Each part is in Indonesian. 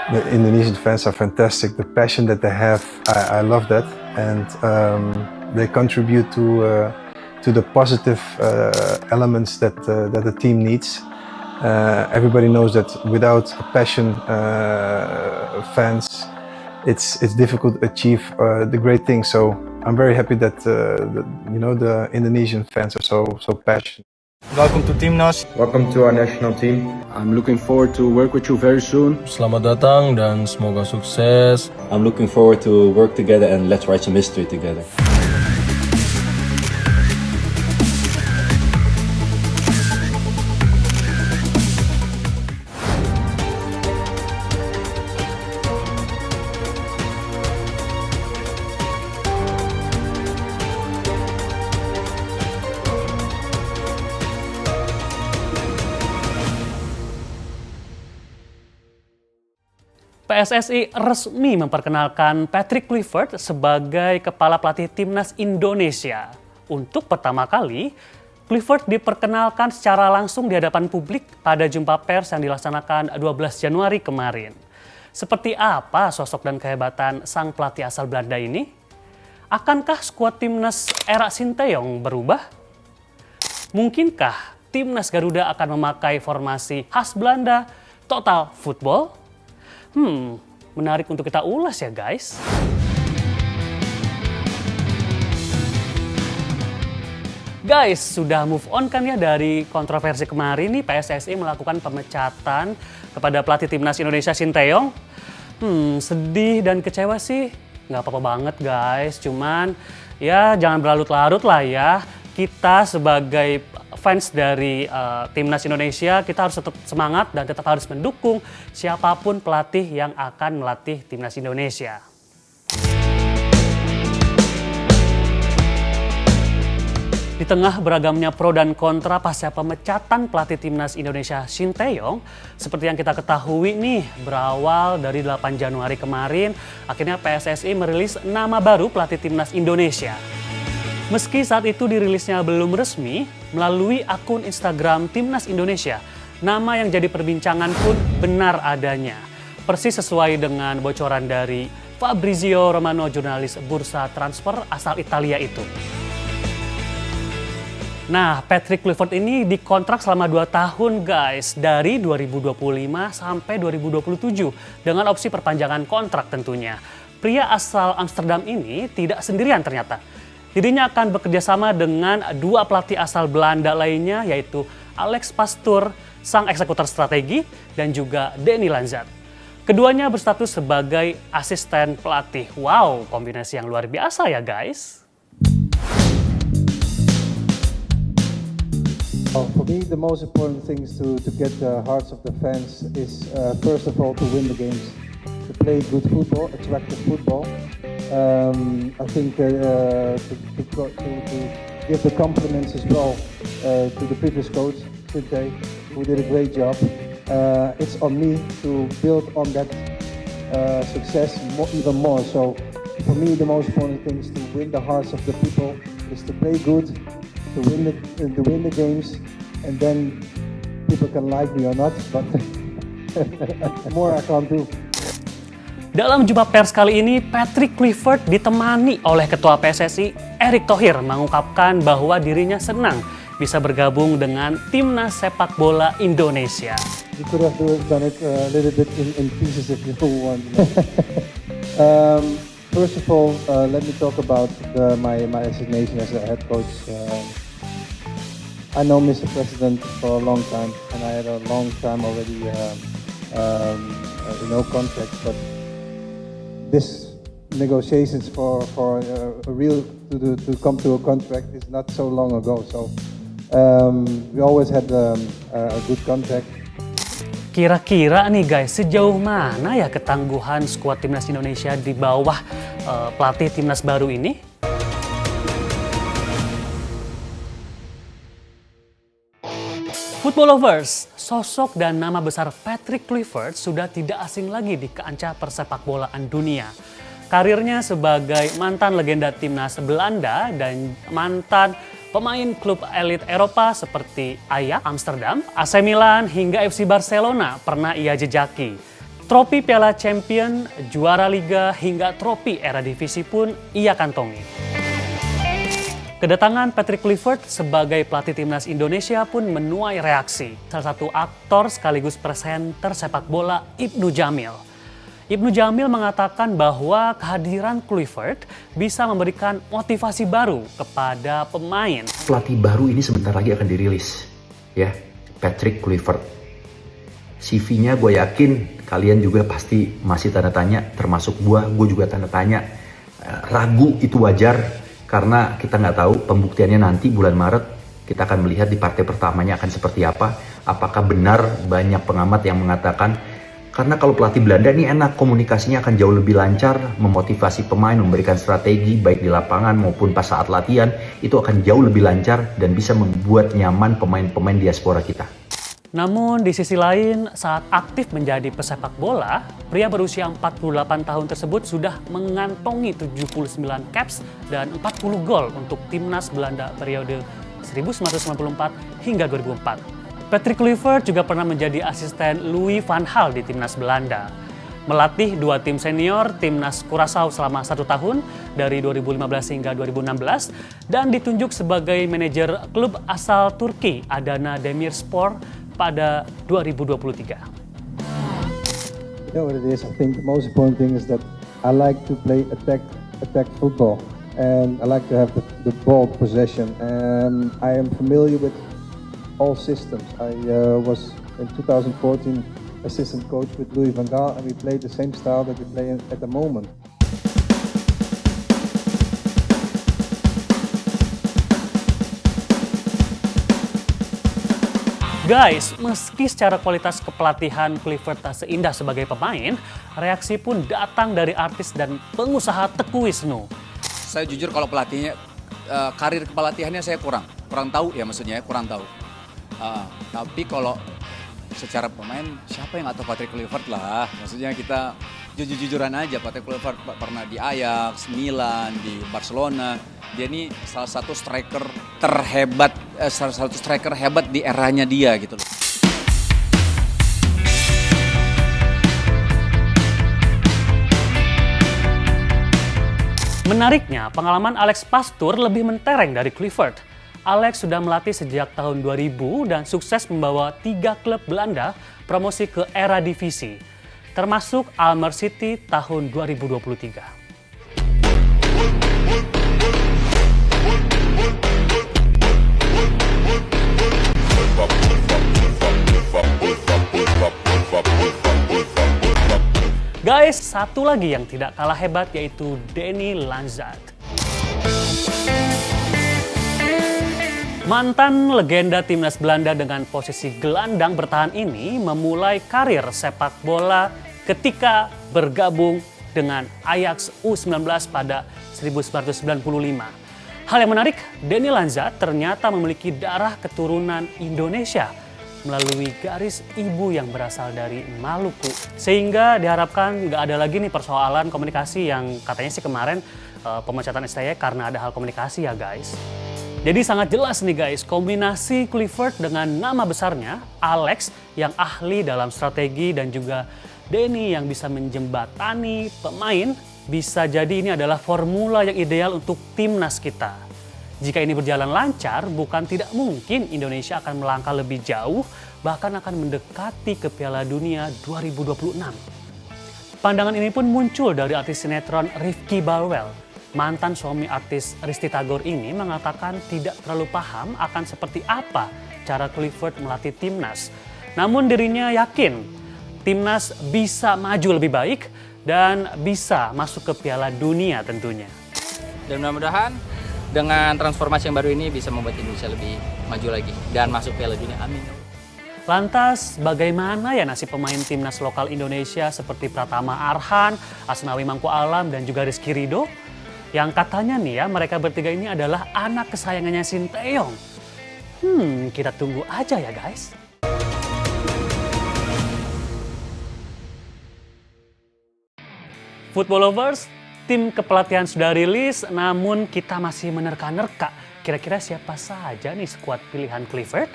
The Indonesian fans are fantastic. The passion that they have, I love that, and they contribute to the positive elements that the team needs. Everybody knows that without passion, fans, it's difficult to achieve the great things. So I'm very happy that the Indonesian fans are so passionate. Welcome to Timnas. Welcome to our national team. I'm looking forward to work with you very soon. Selamat datang dan semoga sukses. I'm looking forward to work together and let's write some history together. PSSI resmi memperkenalkan Patrick Kluivert sebagai kepala pelatih Timnas Indonesia. Untuk pertama kali, Kluivert diperkenalkan secara langsung di hadapan publik pada jumpa pers yang dilaksanakan 12 Januari kemarin. Seperti apa sosok dan kehebatan sang pelatih asal Belanda ini? Akankah skuad Timnas era Sinteyong berubah? Mungkinkah Timnas Garuda akan memakai formasi khas Belanda, total football? Menarik untuk kita ulas ya guys. Guys, sudah move on kan ya dari kontroversi kemarin nih PSSI melakukan pemecatan kepada pelatih Timnas Indonesia Sinteyong. Sedih dan kecewa sih, nggak apa-apa banget guys. Cuman ya jangan berlarut-larut lah ya. Kita sebagai fans dari Timnas Indonesia, kita harus tetap semangat dan tetap harus mendukung siapapun pelatih yang akan melatih Timnas Indonesia. Di tengah beragamnya pro dan kontra pasca pemecatan pelatih Timnas Indonesia Sinteyong, seperti yang kita ketahui nih, berawal dari 8 Januari kemarin, akhirnya PSSI merilis nama baru pelatih Timnas Indonesia. Meski saat itu dirilisnya belum resmi, melalui akun Instagram Timnas Indonesia, nama yang jadi perbincangan pun benar adanya. Persis sesuai dengan bocoran dari Fabrizio Romano, jurnalis bursa transfer asal Italia itu. Nah, Patrick Kluivert ini dikontrak selama 2 tahun guys, dari 2025 sampai 2027 dengan opsi perpanjangan kontrak tentunya. Pria asal Amsterdam ini tidak sendirian ternyata. Dirinya akan bekerja sama dengan 2 pelatih asal Belanda lainnya, yaitu Alex Pastoor, sang eksekutor strategi, dan juga Danny Lanzat. Keduanya berstatus sebagai asisten pelatih. Wow, kombinasi yang luar biasa ya guys. For me, the most important thing is to get the hearts of the fans is first of all to win the games, to play good football, attractive football. I think to give the compliments as well to the previous coach, Sinte, who did a great job. It's on me to build on that success even more. So for me, the most important thing is to win the hearts of the people, is to play good, to win the games, and then people can like me or not, but more I can't do. Dalam jumpa pers kali ini, Patrick Kluivert ditemani oleh Ketua PSSI Erick Thohir mengungkapkan bahwa dirinya senang bisa bergabung dengan Timnas Sepak Bola Indonesia. You could have done it a little bit in pieces if you want. First of all, let me talk about my assignation as a head coach. I know Mr. President for a long time, and I had a long time already, contract, but this negotiations for a real to come to a contract is not so long ago. So we always had a good contract. Kira-kira nih guys, sejauh mana ya ketangguhan skuad Timnas Indonesia di bawah pelatih Timnas baru ini? Football lovers, sosok dan nama besar Patrick Kluivert sudah tidak asing lagi di kancah persepakbolaan dunia. Karirnya sebagai mantan legenda Timnas Belanda dan mantan pemain klub elit Eropa seperti Ajax Amsterdam, AC Milan hingga FC Barcelona pernah ia jejaki. Trofi Piala Champion, juara Liga hingga trofi Eredivisie pun ia kantongi. Kedatangan Patrick Kluivert sebagai pelatih timnas Indonesia pun menuai reaksi. Salah satu aktor sekaligus presenter sepak bola Ibnu Jamil. Ibnu Jamil mengatakan bahwa kehadiran Kluivert bisa memberikan motivasi baru kepada pemain. Pelatih baru ini sebentar lagi akan dirilis, ya, Patrick Kluivert. CV-nya gue yakin kalian juga pasti masih tanda tanya, termasuk gue juga tanda tanya. Ragu itu wajar karena kita nggak tahu pembuktiannya nanti bulan Maret. Kita akan melihat di partai pertamanya akan seperti apa. Apakah benar banyak pengamat yang mengatakan karena kalau pelatih Belanda ini enak, komunikasinya akan jauh lebih lancar, memotivasi pemain, memberikan strategi baik di lapangan maupun pas saat latihan, itu akan jauh lebih lancar dan bisa membuat nyaman pemain-pemain diaspora kita. Namun di sisi lain, saat aktif menjadi pesepak bola, pria berusia 48 tahun tersebut sudah mengantongi 79 caps dan 40 gol untuk timnas Belanda periode 1994 hingga 2004. Patrick Kluivert juga pernah menjadi asisten Louis van Gaal di timnas Belanda. Melatih dua tim senior timnas Curaçao selama 1 tahun dari 2015 hingga 2016 dan ditunjuk sebagai manajer klub asal Turki Adana Demirspor pada 2023. You know what it is? I think the most important thing is that I like to play attack football, and I like to have the ball possession. And I am familiar with all systems. I was in 2014 assistant coach with Louis van Gaal, and we played the same style that we play at the moment. Guys, meski secara kualitas kepelatihan Kluivert tak seindah sebagai pemain, reaksi pun datang dari artis dan pengusaha Teku Wisnu. Saya jujur kalau pelatihnya, karir kepelatihannya saya kurang tahu ya, maksudnya kurang tahu. Tapi kalau secara pemain, siapa yang nggak tahu Patrick Kluivert lah. Maksudnya kita jujur-jujuran aja, Patrick Kluivert pernah di Ajax, Milan, di Barcelona. Dia ini salah satu striker terhebat, salah satu striker hebat di eranya dia gitu loh. Menariknya, pengalaman Alex Pastoor lebih mentereng dari Kluivert. Alex sudah melatih sejak tahun 2000 dan sukses membawa 3 klub Belanda promosi ke Eredivisie, termasuk Almer City tahun 2023. Guys, satu lagi yang tidak kalah hebat yaitu Danny Lanzat. Mantan legenda timnas Belanda dengan posisi gelandang bertahan ini memulai karir sepak bola ketika bergabung dengan Ajax U19 pada 1995. Hal yang menarik, Danny Lanzat ternyata memiliki darah keturunan Indonesia melalui garis ibu yang berasal dari Maluku. Sehingga diharapkan nggak ada lagi nih persoalan komunikasi yang katanya sih kemarin pemecatan STY karena ada hal komunikasi ya guys. Jadi sangat jelas nih guys, kombinasi Kluivert dengan nama besarnya, Alex yang ahli dalam strategi dan juga Danny yang bisa menjembatani pemain, bisa jadi ini adalah formula yang ideal untuk timnas kita. Jika ini berjalan lancar, bukan tidak mungkin Indonesia akan melangkah lebih jauh, bahkan akan mendekati ke Piala Dunia 2026. Pandangan ini pun muncul dari artis sinetron Rifki Balwell. Mantan suami artis Risty Tagor ini mengatakan tidak terlalu paham akan seperti apa cara Kluivert melatih timnas. Namun dirinya yakin timnas bisa maju lebih baik dan bisa masuk ke Piala Dunia tentunya. Dan mudah-mudahan dengan transformasi yang baru ini bisa membuat Indonesia lebih maju lagi dan masuk Piala Dunia. Amin. Lantas bagaimana ya nasib pemain timnas lokal Indonesia seperti Pratama Arhan, Asnawi Mangku Alam dan juga Rizky Ridho? Yang katanya nih ya, mereka bertiga ini adalah anak kesayangannya Sinteyong. Kita tunggu aja ya guys. Football lovers, tim kepelatihan sudah rilis, namun kita masih menerka-nerka. Kira-kira siapa saja nih skuad pilihan Kluivert?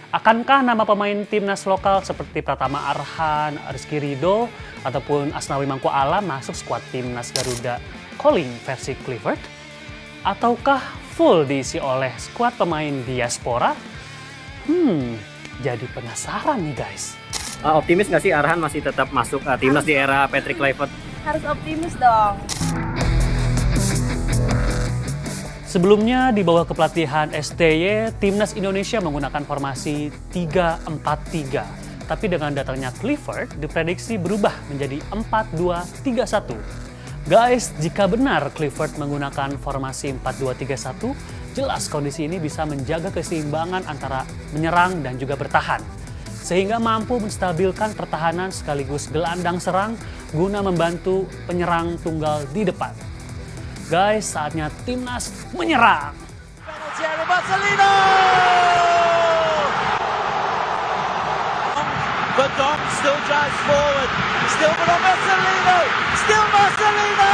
Akankah nama pemain timnas lokal seperti Pratama Arhan, Rizky Ridho, ataupun Asnawi Mangku Alam masuk skuad timnas Garuda Calling versi Clifford? Ataukah full diisi oleh skuad pemain diaspora? Jadi penasaran nih guys. Optimis nggak sih Arhan masih tetap masuk timnas di era Patrick Kluivert? Harus optimis dong. Sebelumnya di bawah kepelatihan STY, timnas Indonesia menggunakan formasi 3-4-3. Tapi dengan datangnya Clifford, diprediksi berubah menjadi 4-2-3-1. Guys, jika benar Clifford menggunakan formasi 4-2-3-1, jelas kondisi ini bisa menjaga keseimbangan antara menyerang dan juga bertahan. Sehingga mampu menstabilkan pertahanan sekaligus gelandang serang guna membantu penyerang tunggal di depan. Guys, saatnya timnas menyerang. Verdonk still drives forward. Still Marcelino. Still Marcelino.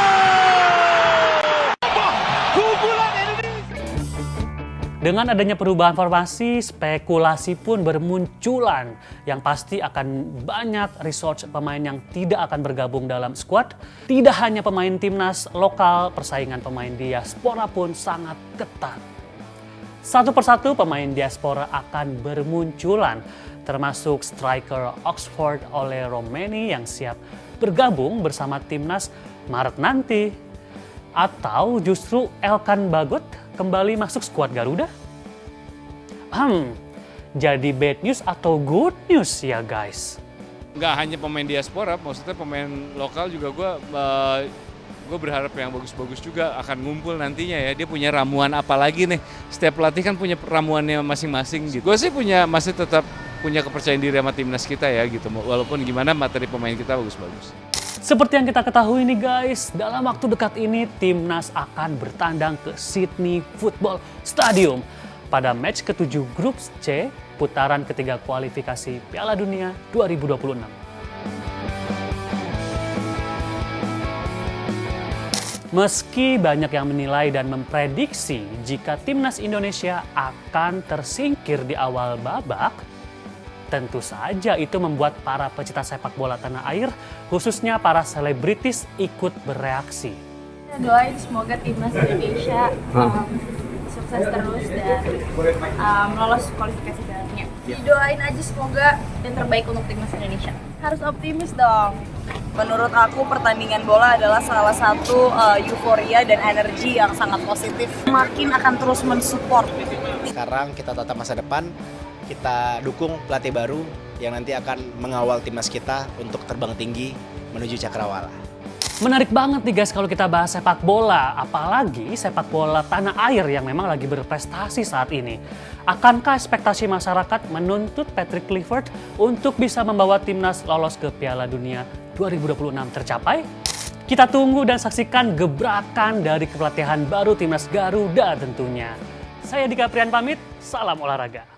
Dengan adanya perubahan formasi, spekulasi pun bermunculan. Yang pasti akan banyak research pemain yang tidak akan bergabung dalam skuad. Tidak hanya pemain timnas lokal, persaingan pemain diaspora pun sangat ketat. Satu persatu pemain diaspora akan bermunculan, termasuk striker Oxford Ole Romeni yang siap bergabung bersama timnas Maret nanti. Atau justru Elkan Bagot kembali masuk skuad Garuda? Jadi bad news atau good news ya guys? Nggak hanya pemain diaspora, maksudnya pemain lokal juga gue berharap yang bagus-bagus juga akan ngumpul nantinya ya. Dia punya ramuan apa lagi nih? Setiap pelatih kan punya ramuannya masing-masing gitu. Gue sih masih tetap punya kepercayaan diri sama timnas kita ya gitu. Walaupun gimana materi pemain kita bagus-bagus. Seperti yang kita ketahui nih guys, dalam waktu dekat ini timnas akan bertandang ke Sydney Football Stadium pada match ke-7 grup C putaran ketiga kualifikasi Piala Dunia 2026. Meski banyak yang menilai dan memprediksi jika timnas Indonesia akan tersingkir di awal babak, tentu saja itu membuat para pecinta sepak bola tanah air, khususnya para selebritis, ikut bereaksi. Doain semoga timnas Indonesia sukses terus dan lolos kualifikasi Piala. Doain aja semoga yang terbaik untuk timnas Indonesia. Harus optimis dong. Menurut aku pertandingan bola adalah salah satu euforia dan energi yang sangat positif. Makin akan terus mensupport. Sekarang kita tatap masa depan. Kita dukung pelatih baru yang nanti akan mengawal timnas kita untuk terbang tinggi menuju cakrawala. Menarik banget nih guys kalau kita bahas sepak bola, apalagi sepak bola tanah air yang memang lagi berprestasi saat ini. Akankah ekspektasi masyarakat menuntut Patrick Kluivert untuk bisa membawa timnas lolos ke Piala Dunia 2026 tercapai? Kita tunggu dan saksikan gebrakan dari kepelatihan baru timnas Garuda tentunya. Saya Dika Prian pamit, salam olahraga.